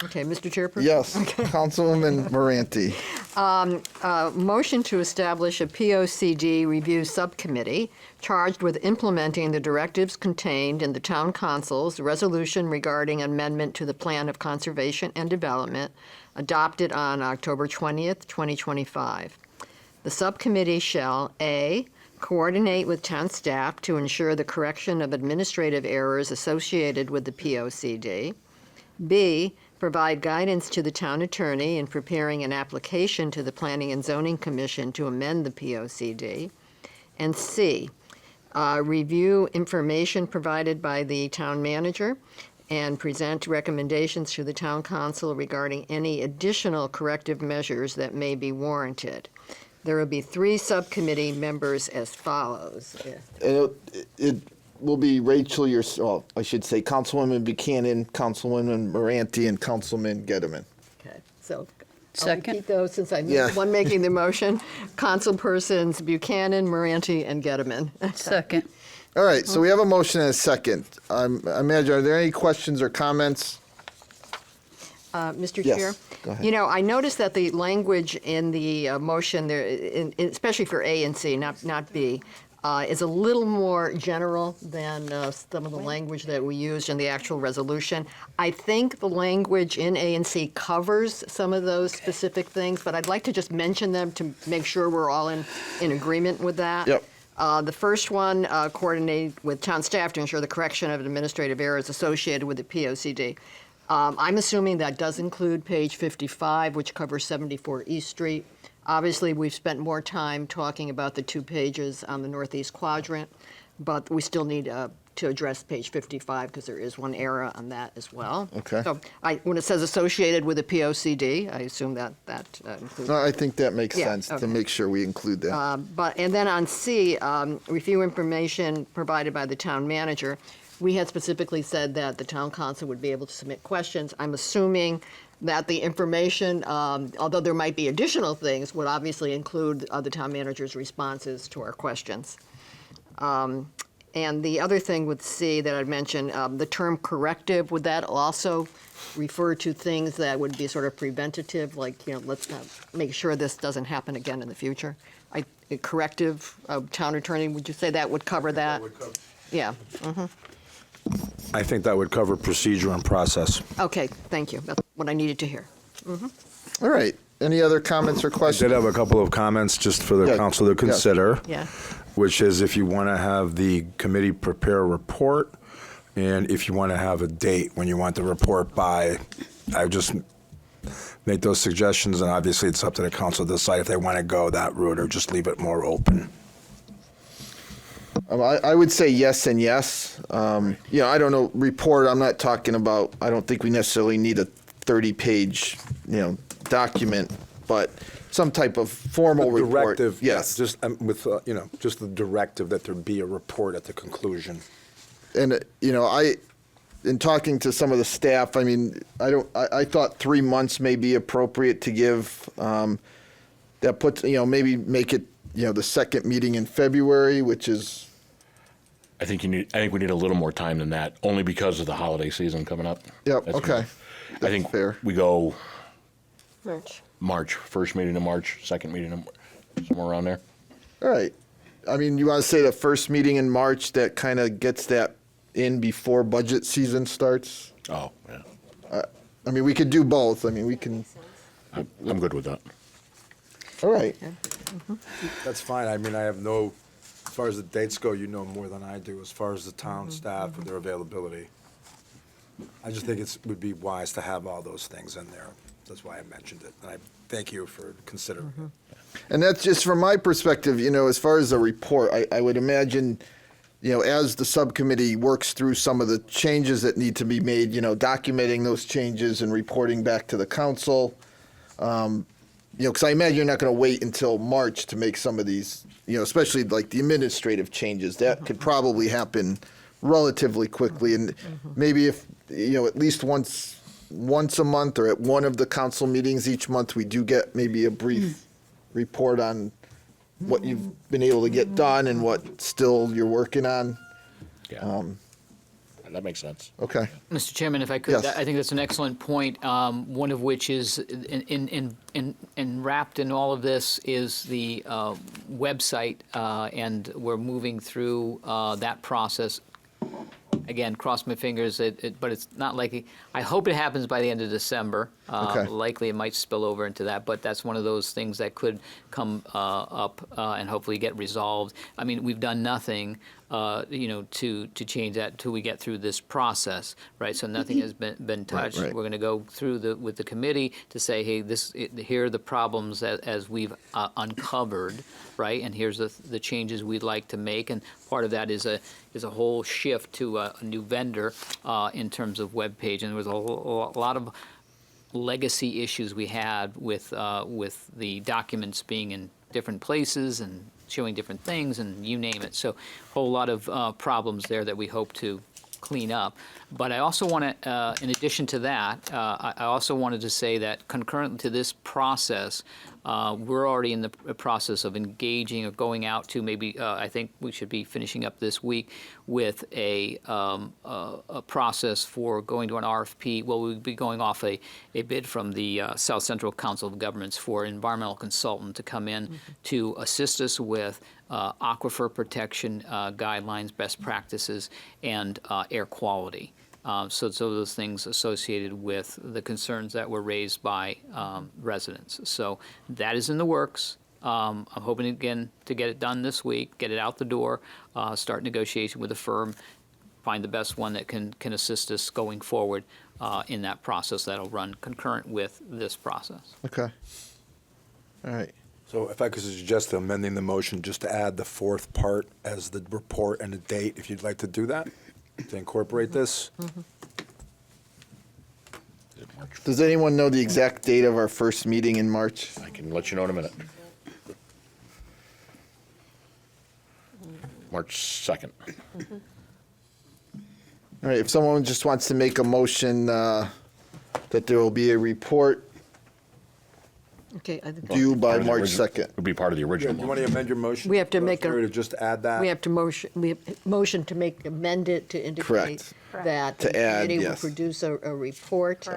E: Okay, Mr. Chairperson?
A: Yes, Councilwoman Moranti.
E: Motion to establish a POCD review subcommittee charged with implementing the directives contained in the Town Council's resolution regarding amendment to the Plan of Conservation and Development adopted on October 20th, 2025. The subcommittee shall, A, coordinate with town staff to ensure the correction of administrative errors associated with the POCD, B, provide guidance to the town attorney in preparing an application to the Planning and Zoning Commission to amend the POCD, and C, review information provided by the town manager and present recommendations to the town council regarding any additional corrective measures that may be warranted. There will be 3 subcommittee members as follows.
A: It will be Rachel, I should say Councilwoman Buchanan, Councilwoman Moranti, and Councilman Gettleman.
E: Okay, so
F: Second.
E: Repeat those since I'm
A: Yeah.
E: the one making the motion. Councilpersons Buchanan, Moranti, and Gettleman.
F: Second.
A: All right, so we have a motion and a second. I imagine, are there any questions or comments?
E: Mr.
A: Yes,
E: Chair?
A: go ahead.
E: You know, I noticed that the language in the motion there, especially for A and C, not B, is a little more general than some of the language that we used in the actual resolution. I think the language in A and C covers some of those specific things, but I'd like to just mention them to make sure we're all in agreement with that.
A: Yep.
E: The first one, coordinate with town staff to ensure the correction of administrative errors associated with the POCD. I'm assuming that does include page 55, which covers 74 East Street. Obviously, we've spent more time talking about the 2 pages on the northeast quadrant, but we still need to address page 55 because there is one error on that as well.
A: Okay.
E: So when it says associated with the POCD, I assume that includes.
A: No, I think that makes
E: Yeah,
A: sense to
E: okay.
A: make sure we include that.
E: And then on C, review information provided by the town manager. We had specifically said that the town council would be able to submit questions. I'm assuming that the information, although there might be additional things, would obviously include the town manager's responses to our questions. And the other thing with C that I'd mentioned, the term corrective, would that also refer to things that would be sort of preventative, like, let's make sure this doesn't happen again in the future? Corrective, town attorney, would you say that would cover that? Yeah.
H: I think that would cover procedure and process.
E: Okay, thank you. That's what I needed to hear.
A: All right, any other comments or
H: I did
A: questions?
H: have a couple of comments just for the
A: Yeah,
H: council to
A: yeah.
H: consider.
E: Yeah.
H: Which is if you want to have the committee prepare a report, and if you want to have a date when you want the report by. I would just make those suggestions, and obviously it's up to the council to decide if they want to go that route or just leave it more open.
A: I would say yes and yes. I don't know, report, I'm not talking about, I don't think we necessarily need a 30-page, document, but some type of formal report.
H: Directive,
A: Yes.
H: just with just the directive that there be a report at the conclusion.
A: And, in talking to some of the staff, I thought 3 months may be appropriate to give. That puts, maybe make it, the second meeting in February, which is,
D: I think we need a little more time than that, only because of the holiday season coming up.
A: Yep,
D: That's
A: okay.
D: I think
A: fair.
D: we go
E: March.
D: first meeting in March, second meeting in somewhere around there.
A: All right. You want to say the first meeting in March that kind of gets that in before budget season starts?
D: Oh, yeah.
A: We could do both. We can,
D: I'm good with that.
A: all right.
H: That's fine. I have no, as far as the dates go, you know more than I do, as far as the town staff and their availability. I just think it would be wise to have all those things in there. That's why I mentioned it. And I thank you for considering it.
A: And that's just from my perspective, as far as the report, I would imagine, as the subcommittee works through some of the changes that need to be made, documenting those changes and reporting back to the council. Because I imagine you're not going to wait until March to make some of these, especially like the administrative changes. That could probably happen relatively quickly. And maybe if, at least once a month or at one of the council meetings each month, we do get maybe a brief report on what you've been able to get done and what still you're working on.
D: Yeah. That makes sense.
A: Okay.
I: Mr. Chairman, if I could,
A: Yes.
I: I think that's an excellent point. One of which is in wrapped in all of this is the website, and we're moving through that process. Again, cross my fingers, but it's not likely. I hope it happens by the end of December.
A: Okay.
I: Likely it might spill over into that, but that's one of those things that could come up and hopefully get resolved. We've done nothing, to change that till we get through this process, right? So nothing has been touched.
A: right.
I: We're going to go through with the committee to say, hey, here are the problems as we've uncovered, right? And here's the changes we'd like to make, and part of that is a whole shift to a new vendor in terms of web page, and there was a lot of legacy issues we had with the documents being in different places and showing different things, and you name it. So a whole lot of problems there that we hope to clean up. But I also want to, in addition to that, I also wanted to say that concurrent to this process, we're already in the process of engaging or going out to maybe, I think we should be finishing up this week with a process for going to an RFP. Well, we'll be going off a bid from the South Central Council of Governments for an environmental consultant to come in to assist us with aquifer protection guidelines, best practices, and air quality. So those things associated with the concerns that were raised by residents. So that is in the works. I'm hoping again to get it done this week, get it out the door, start negotiation with the firm, find the best one that can assist us going forward in that process that'll run concurrent with this process.
A: Okay. All right.
H: So if I could suggest amending the motion just to add the fourth part as the report and the date, if you'd like to do that, to incorporate this.
A: Does anyone know the exact date of our first meeting in March?
D: I can let you know in a minute. March 2nd.
A: All right, if someone just wants to make a motion that there will be a report
E: Okay, I think
A: due by
D: Part of the
A: March
D: original-
A: 2nd.
D: Would be part of the
H: Do
D: original.
H: you want to amend your motion?
E: We have to make a-
H: Or to just add that?
E: we have to motion to amend it to indicate
A: Correct.
E: that the
A: To add,
E: committee will
A: yes.
E: produce a report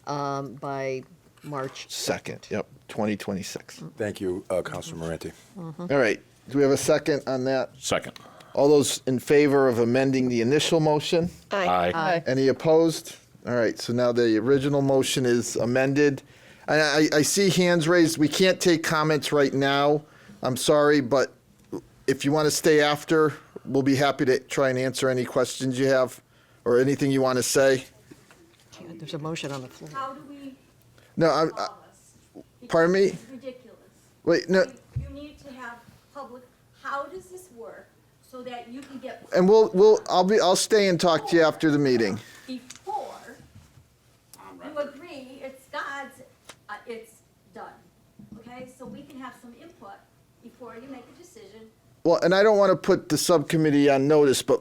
E: by March
A: 2nd, yep, 2026.
H: Thank you, Councilor Moranti.
A: All right, do we have a second on that?
D: Second.
A: All those in favor of amending the initial motion?
D: Aye.
A: Any opposed? All right, so now the original motion is amended. I see hands raised. We can't take comments right now. I'm sorry, but if you want to stay after, we'll be happy to try and answer any questions you have or anything you want to say.
E: There's a motion on the floor.
L: How do we
A: No,
L: call this?
A: pardon me?
L: It's ridiculous.
A: Wait, no,
L: You need to have public, how does this work so that you can get
A: and I'll stay and talk to you after the meeting.
L: before you agree it's God's, it's done, okay? So we can have some input before you make a decision.
A: Well, and I don't want to put the subcommittee on notice, but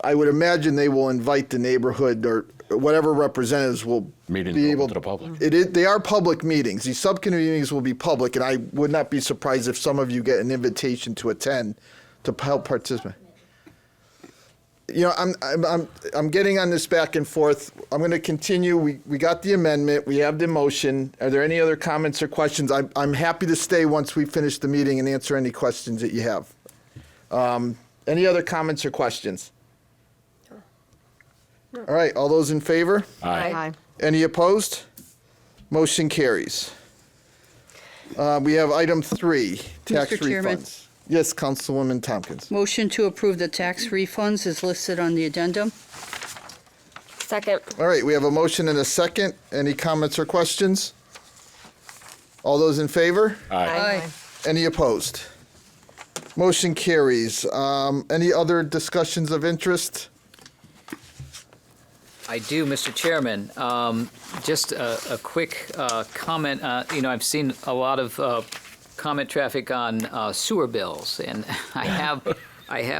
A: I would imagine they will invite the neighborhood or whatever representatives will
D: Meetings
A: be
D: open
A: able
D: to the public.
A: They are public meetings. These subcommittee meetings will be public, and I would not be surprised if some of you get an invitation to attend to help participate. You know, I'm getting on this back and forth. I'm going to continue. We got the amendment. We have the motion. Are there any other comments or questions? I'm happy to stay once we finish the meeting and answer any questions that you have. Any other comments or questions? All right, all those in favor?
E: Aye.
A: Any opposed? Motion carries. We have item 3, tax
F: Mr. Chairman.
A: refunds. Yes, Councilwoman Tompkins.
F: Motion to approve the tax refunds is listed on the addendum.
C: Second.
A: All right, we have a motion and a second. Any comments or questions? All those in favor?
F: Aye.
A: Any opposed? Motion carries. Any other discussions of interest?
I: I do, Mr. Chairman. Just a quick comment. I've seen a lot of comment traffic on sewer bills, and I have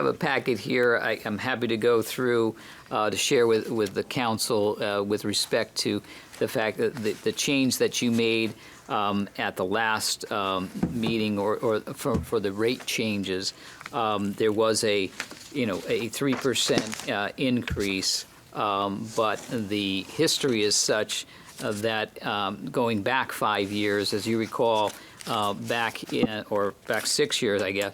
I: a packet here. I'm happy to go through to share with the council with respect to the fact that the change that you made at the last meeting or for the rate changes, there was a 3% increase. But the history is such that going back 5 years, as you recall, back 6 years, I guess,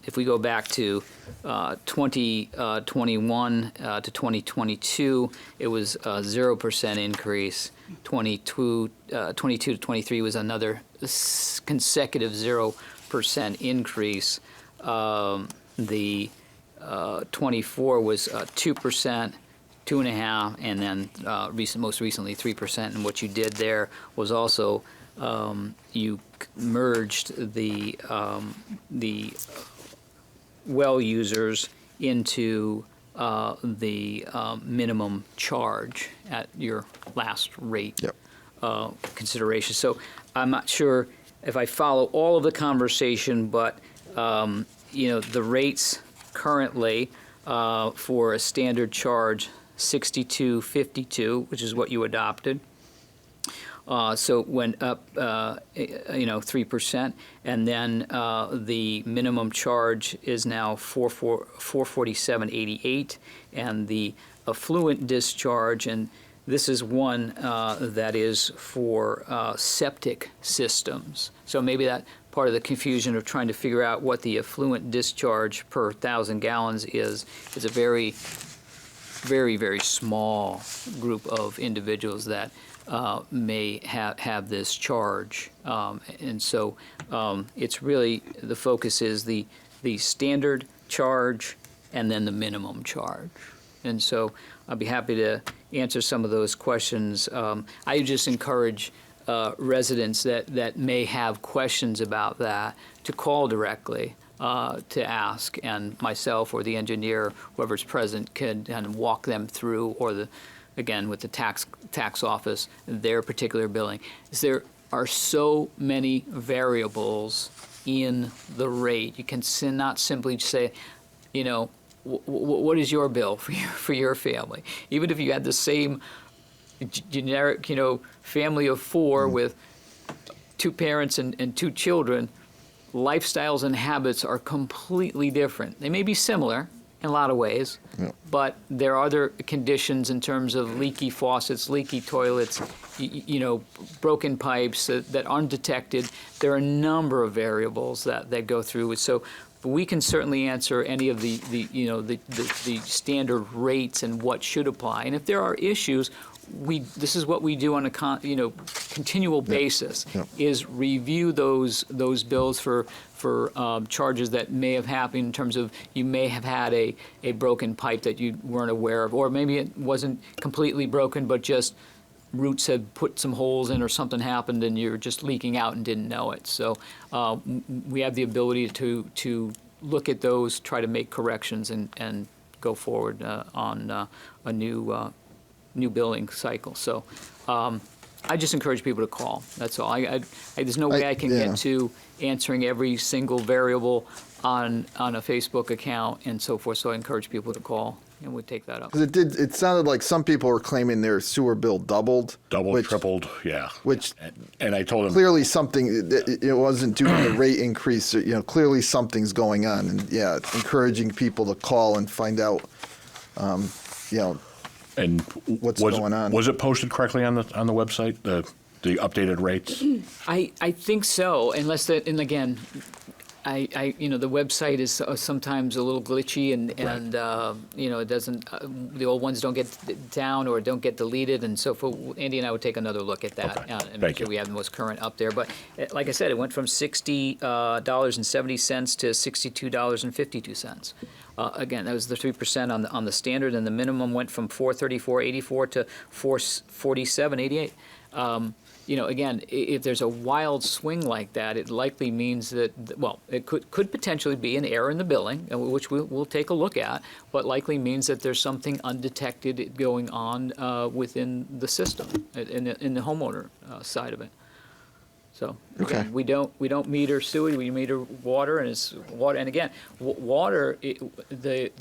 I: if we go back to 2021 to 2022, it was a 0% increase. 22 to 23 was another consecutive 0% increase. The 24 was 2%. 2.5%, and then most recently 3%. And what you did there was also you merged the well users into the minimum charge at your last rate consideration. So I'm not sure if I follow all of the conversation, but the rates currently for a standard charge, $62.52, which is what you adopted. So it went up, 3%, and then the minimum charge is now $447.88, and the affluent discharge, and this is one that is for septic systems. So maybe that part of the confusion of trying to figure out what the affluent discharge per 1,000 gallons is a very, very, very small group of individuals that may have this charge. And so it's really, the focus is the standard charge and then the minimum charge. And so I'll be happy to answer some of those questions. I just encourage residents that may have questions about that to call directly to ask, and myself or the engineer, whoever's present, can kind of walk them through, or again, with the tax office, their particular billing. There are so many variables in the rate. You can not simply say, what is your bill for your family? Even if you had the same generic, family of four with two parents and two children, lifestyles and habits are completely different. They may be similar in a lot of ways, but there are other conditions in terms of leaky faucets, leaky toilets, broken pipes that aren't detected. There are a number of variables that go through it. So we can certainly answer any of the standard rates and what should apply. And if there are issues, this is what we do on a continual basis, is review those bills for charges that may have happened in terms of you may have had a broken pipe that you weren't aware of, or maybe it wasn't completely broken, but just roots had put some holes in or something happened and you're just leaking out and didn't know it. So we have the ability to look at those, try to make corrections, and go forward on a new billing cycle. So I just encourage people to call. That's all. There's no way I can get to answering every single variable on a Facebook account and so forth. So I encourage people to call, and we'll take that up.
A: 'Cause it sounded like some people were claiming their sewer bill doubled.
D: Tripled, yeah.
A: Which,
D: and I told them,
A: clearly something, it wasn't due to the rate increase. Clearly something's going on. And encouraging people to call and find out,
D: and
A: what's going on.
D: Was it posted correctly on the website, the updated rates?
I: I think so, unless that, and again, the website is sometimes a little glitchy, and it doesn't, the old ones don't get down or don't get deleted, and so forth. Andy and I would take another look at that and make sure we have the most current up there. But like I said, it went from $60.70 to $62.52. Again, that was the 3% on the standard, and the minimum went from $434.84 to $447.88. Again, if there's a wild swing like that, it likely means that, it could potentially be an error in the billing, which we'll take a look at, but likely means that there's something undetected going on within the system, in the homeowner side of it. So again, we don't meter sewage, we meter water, and it's water. And again, water.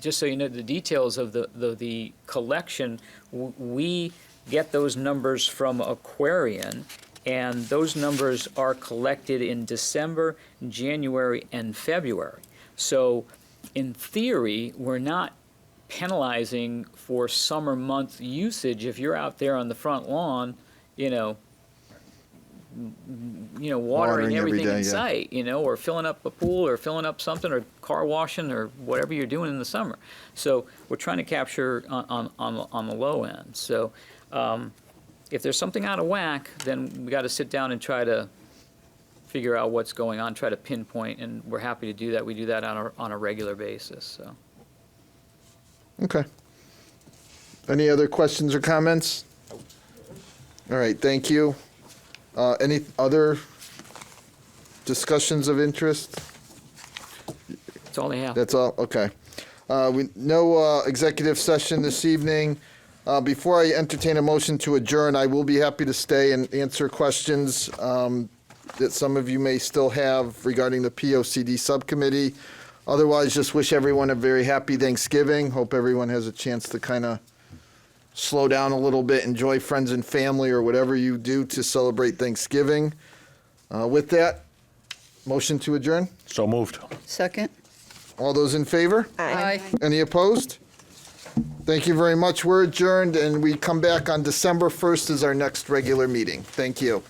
I: Just so you know, the details of the collection, we get those numbers from Aquarian, and those numbers are collected in December, January, and February. So, in theory, we're not penalizing for summer month usage if you're out there on the front lawn, watering everything in sight, or filling up a pool or filling up something or car washing or whatever you're doing in the summer. So we're trying to capture on the low end. So if there's something out of whack, then we got to sit down and try to figure out what's going on, try to pinpoint, and we're happy to do that. We do that on a regular basis. So.
A: Okay. Any other questions or comments? All right, thank you. Any other discussions of interest?
I: That's all I have.
A: That's all? Okay. No executive session this evening. Before I entertain a motion to adjourn, I will be happy to stay and answer questions that some of you may still have regarding the POCD subcommittee. Otherwise, just wish everyone a very happy Thanksgiving. Hope everyone has a chance to kind of slow down a little bit, enjoy friends and family or whatever you do to celebrate Thanksgiving. With that, motion to adjourn.
D: So moved.
F: Second?
A: All those in favor?
F: Aye.
A: Any opposed? Thank you very much. We're adjourned, and we come back on December 1st as our next regular meeting. Thank you.